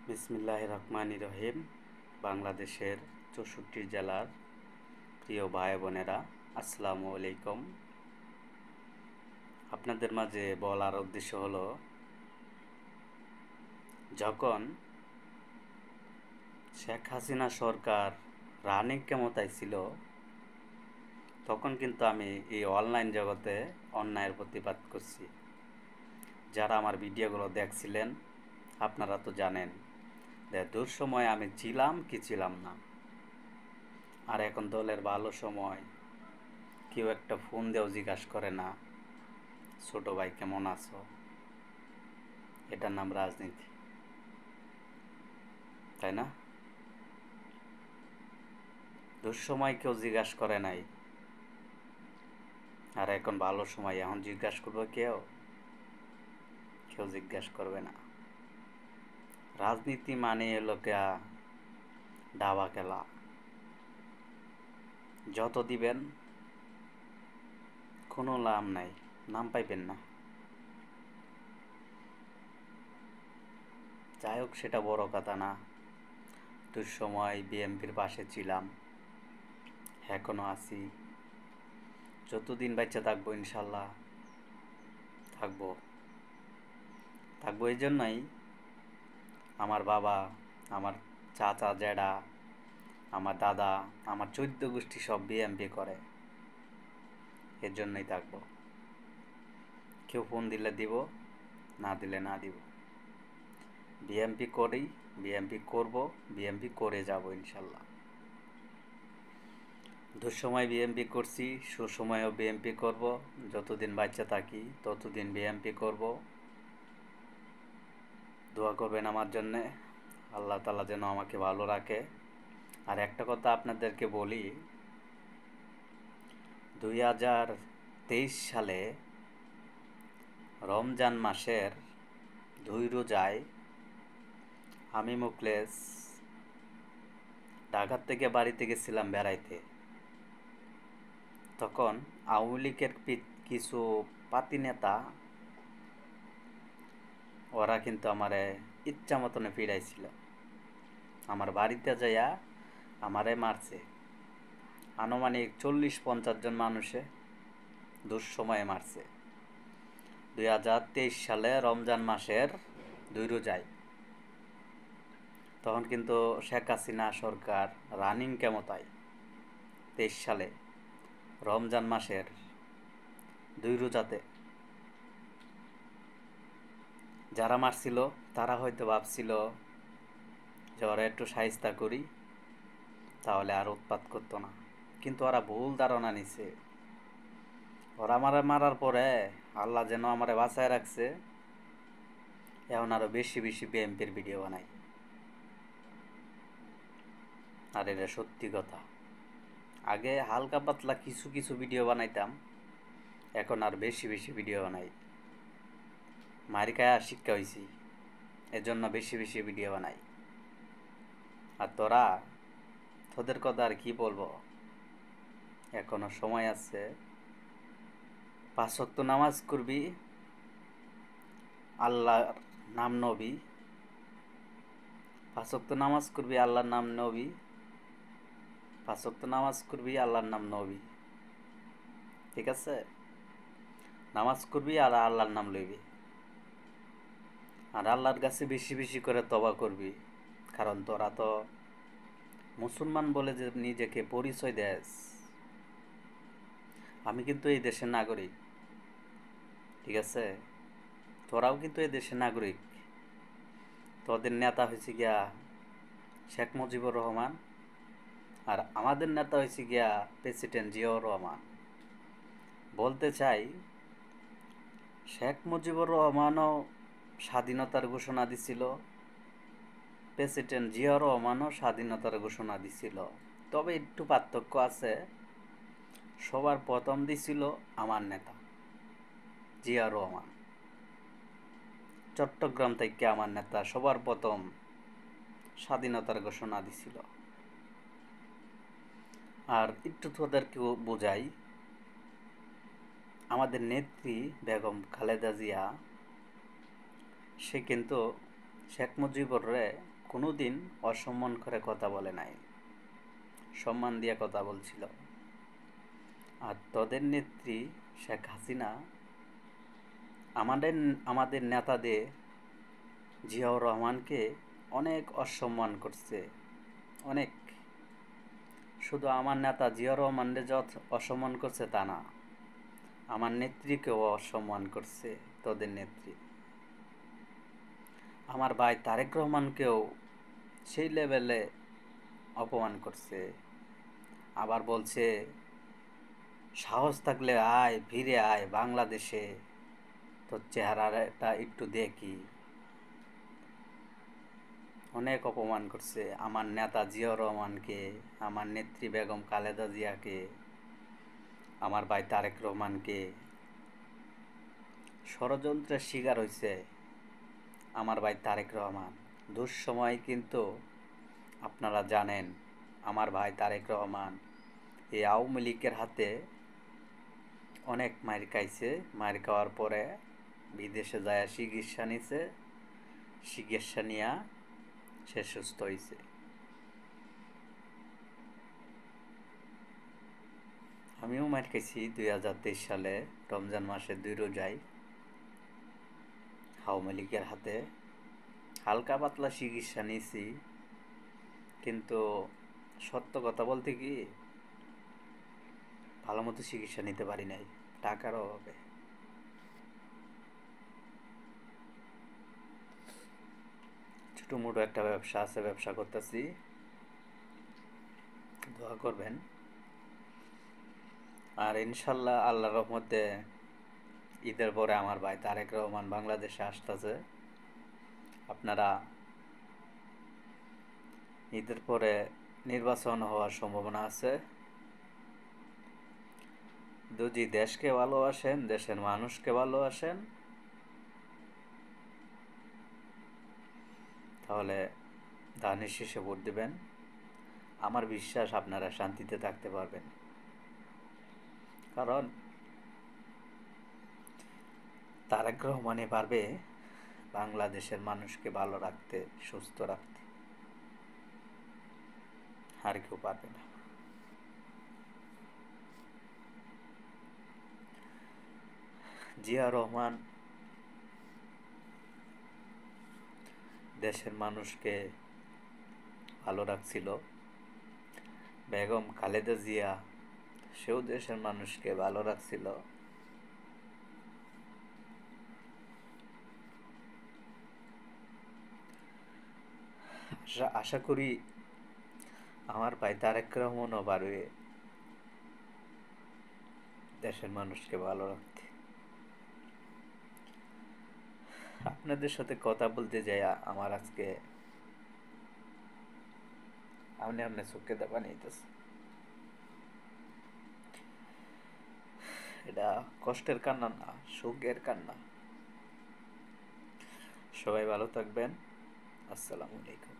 বিসমিল্লাহির রহমানির রহিম। বাংলাদেশের ৬৪ জেলার প্রিয় ভাই বোনেরা, আসসালামু আলাইকুম। আপনাদের মাঝে বলার উদ্দেশ্য হলো, যখন শেখ হাসিনা সরকার রানিং ক্ষমতায় ছিল, তখন কিন্তু আমি এই অনলাইন জগতে অন্যায়ের প্রতিবাদ করছি। যারা আমার ভিডিওগুলো দেখছিলেন, আপনারা তো জানেন যে দুঃসময় আমি ছিলাম কি ছিলাম না। আর এখন দলের ভালো সময়, কেউ একটা ফোন দিয়েও জিজ্ঞাসা করে না ছোট ভাই কেমন আছো। এটার নাম রাজনীতি, তাই না? দুঃসময় কেউ জিজ্ঞাসা করে নাই, আর এখন ভালো সময়, এখন জিজ্ঞাসা করবো কেউ জিজ্ঞাসা করবে না। রাজনীতি মানে এলো দাবা খেলা। যত দিবেন কোনো লাভ নাই, নাম পাইবেন না। যাই হোক, সেটা বড় কথা না। দুঃসময় বিএনপির পাশে ছিলাম, এখনো আছি। যতদিন বাচ্চা থাকবো ইনশাল্লাহ থাকবো। এই জন্যই আমার বাবা, আমার চাচা, জ্যাঠা, আমার দাদা, আমার 14 গোষ্ঠী সব বিএমপি করে। এর জন্যই থাকবো। কেউ ফোন দিলে দিব, না দিলে না দিব। বিএমপি করি, বিএমপি করব, বিএমপি করে যাব ইনশাল্লাহ। দুঃসময় বিএমপি করছি, সুসময়েও বিএমপি করব। যতদিন বাচ্চা থাকি ততদিন বিএমপি করব। দোয়া করবেন আমার জন্যে, আল্লাহ তাআলা যেন আমাকে ভালো রাখে। আর একটা কথা আপনাদেরকে বলি, 2023 সালে রমজান মাসের 2 রোজায় আমি মুখলেস ঢাকা থেকে বাড়িতে গেছিলাম বেড়াইতে। তখন আওয়ামী লীগের কিছু পাতি নেতা, ওরা কিন্তু আমারে ইচ্ছা মতনে ফিরাইছিল। আমার বাড়িতে যাইয়া আমারে মারছে। আনুমানিক 40-50 জন মানুষে দুঃসময়ে মারছে। 2023 সালে রমজান মাসের 2 রোজায়। তখন কিন্তু শেখ হাসিনা সরকার রানিং ক্ষমতায়। 23 সালে রমজান মাসের 2 রোজাতে যারা মারছিল তারা হয়তো ভাবছিল যে ওরা একটু শায়েস্তা করি, তাহলে আর উৎপাত করতো না। কিন্তু ওরা ভুল ধারণা নিছে। ওরা আমারে মারার পরে আল্লাহ যেন আমারে বাঁচায় রাখছে, এখন আরো বেশি বেশি বিএমপির ভিডিও বানাই। আর এটা সত্যি কথা। আগে হালকা পাতলা কিছু কিছু ভিডিও বানাইতাম, এখন আর বেশি বেশি ভিডিও বানাই। মারিকায় শিক্ষা হয়েছি, এজন্য বেশি বেশি ভিডিও বানাই। আর তোদের কথা আর কি বলবো, এখনো সময় আছে। 5 ওয়াক্ত নামাজ করবি, আল্লাহর নাম নবী। 5 ওয়াক্ত নামাজ করবি, আল্লাহর নাম নবী। 5 ওয়াক্ত নামাজ করবি, আল্লাহর নাম নবী। ঠিক আছে? নামাজ করবি আর আল্লাহর নাম লইবি। আর আল্লাহর কাছে বেশি বেশি করে তওবা করবি। কারণ তোরা তো মুসলমান বলে যে নিজেকে পরিচয় দেস, আমি কিন্তু এই দেশের নাগরিক। ঠিক আছে? তোরাও কিন্তু এই দেশের নাগরিক। তোদের নেতা হয়েছে গিয়া শেখ মুজিবুর রহমান, আর আমাদের নেতা হয়েছে গিয়া প্রেসিডেন্ট জিয়াউর রহমান। বলতে চাই, শেখ মুজিবুর রহমানও স্বাধীনতার ঘোষণা দিছিল, প্রেসিডেন্ট জিয়াউর রহমানও স্বাধীনতার ঘোষণা দিছিল। তবে একটু পার্থক্য আছে। সবার প্রথম দিছিল আমার নেতা জিয়াউর রহমান। চট্টগ্রাম থেকে আমার নেতা সবার প্রথম স্বাধীনতার ঘোষণা দিছিল। আর একটু তোদেরকে বোঝাই, আমাদের নেত্রী বেগম খালেদা জিয়া, সে কিন্তু শেখ মুজিবুরে কোনোদিন অসম্মান করে কথা বলে নাই, সম্মান দিয়ে কথা বলছিল। আর তোদের নেত্রী শেখ হাসিনা আমাদের নেতাদের জিয়াউর রহমানকে অনেক অসম্মান করছে, অনেক। শুধু আমার নেতা জিয়াউর রহমানকে অসম্মান করছে তা না, আমার নেত্রীকেও অসম্মান করছে তোদের নেত্রী। আমার ভাই তারেক রহমানকেও সেই লেভেলে অপমান করছে। আবার বলছে সাহস থাকলে আয়, ফিরে আয় বাংলাদেশে, তোর চেহারাটা একটু দেখি। অনেক অপমান করছে আমার নেতা জিয়াউর রহমানকে, আমার নেত্রী বেগম খালেদা জিয়াকে, আমার ভাই তারেক রহমানকে। ষড়যন্ত্রের শিকার হয়েছে আমার ভাই তারেক রহমান। দুঃসময় কিন্তু আপনারা জানেন আমার ভাই তারেক রহমান এই আওয়ামী লীগের হাতে অনেক মার খাইছে। মার খাওয়ার পরে বিদেশে যায় চিকিৎসা নিছে, চিকিৎসা নিয়ে সে সুস্থ হয়েছে। আমিও মার খাইছি 2023 সালে রমজান মাসে 2 রোজায় আওয়ামী লীগের হাতে। হালকা পাতলা চিকিৎসা নিয়েছি, কিন্তু সত্য কথা বলতে কি ভালো মতো চিকিৎসা নিতে পারি নাই টাকার অভাবে। ছোটো মোটো একটা ব্যবসা আছে, ব্যবসা করতেছি, দোয়া করবেন। আর ইনশাল্লাহ আল্লাহর রহমতে ঈদের পরে আমার ভাই তারেক রহমান বাংলাদেশে আসতেছে। আপনারা ঈদের পরে নির্বাচন হওয়ার সম্ভাবনা আছে। যদি দেশকে ভালোবাসেন, দেশের মানুষকে ভালোবাসেন, তাহলে ধানের শীষে ভোট দেবেন। আমার বিশ্বাস আপনারা শান্তিতে থাকতে পারবেন, কারণ তারেক রহমানই পারবে বাংলাদেশের মানুষকে ভালো রাখতে, সুস্থ রাখতে, আর কেউ পারবে না। জিয়া রহমান দেশের মানুষকে ভালো রাখছিল, বেগম খালেদা জিয়া সেও দেশের মানুষকে ভালো রাখছিল। আশা করি আমার ভাই তারেক রহমানও পারবে দেশের মানুষকে ভালো রাখতে। আপনাদের সাথে কথা বলতে যাই আমার আজকে আপনি চোখে দেখা নিতেছে। এটা কষ্টের কান্না না, সুখের কান্না। সবাই ভালো থাকবেন। আসসালামু আলাইকুম।